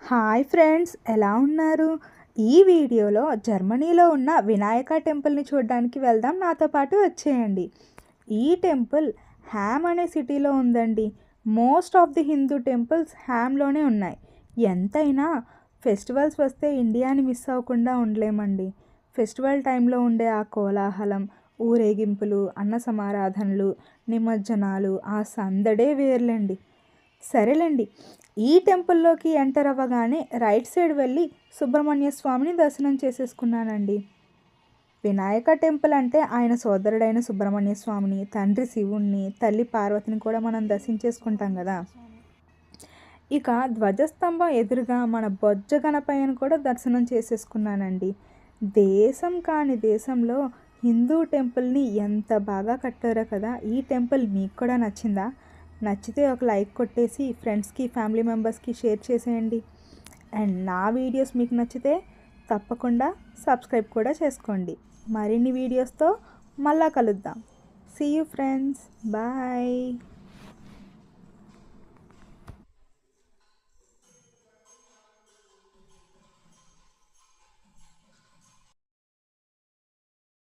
Hi friends, ఎలా ఉన్నారు? ఈ వీడియోలో జర్మనీలో ఉన్న వినాయక టెంపుల్ని చూడడానికి వెళ్దాం. నాతో పాటు వచ్చేయండి. ఈ టెంపుల్ హ్యామ్ అనే సిటీలో ఉందండి. Most of the Hindu temples హ్యామ్లోనే ఉన్నాయి. ఎంతైనా ఫెస్టివల్స్ వస్తే ఇండియాని మిస్ అవ్వకుండా ఉండలేమండి. ఫెస్టివల్ టైంలో ఉండే ఆ కోలాహలం, ఊరేగింపులు, అన్న సమారాధనలు, నిమజ్జనాలు, ఆ సందడే వేర్లేండి. సరేలేండి, ఈ టెంపుల్లోకి ఎంటర్ అవ్వగానే రైట్ సైడ్ వెళ్ళి సుబ్రహ్మణ్య స్వామిని దర్శనం చేసేసుకున్నానండి. వినాయక టెంపుల్ అంటే ఆయన సోదరుడైన సుబ్రహ్మణ్య స్వామిని, తండ్రి శివుణ్ణి, తల్లి పార్వతిని కూడా మనం దర్శించేసుకుంటాం కదా. ఇక ధ్వజస్తంభం ఎదురుగా మన బొజ్జ గణపయ్యను కూడా దర్శనం చేసేసుకున్నానండి. దేశం కాని దేశంలో హిందూ టెంపుల్ని ఎంత బాగా కట్టారో కదా. ఈ టెంపుల్ మీకు కూడా నచ్చిందా? నచ్చితే ఒక లైక్ కొట్టేసి ఫ్రెండ్స్కి, ఫ్యామిలీ మెంబర్స్కి షేర్ చేసేయండి. అండ్ నా వీడియోస్ మీకు నచ్చితే తప్పకుండా సబ్స్క్రైబ్ కూడా చేసుకోండి. మరిన్ని వీడియోస్తో మళ్ళా కలుద్దాం. See you friends, bye.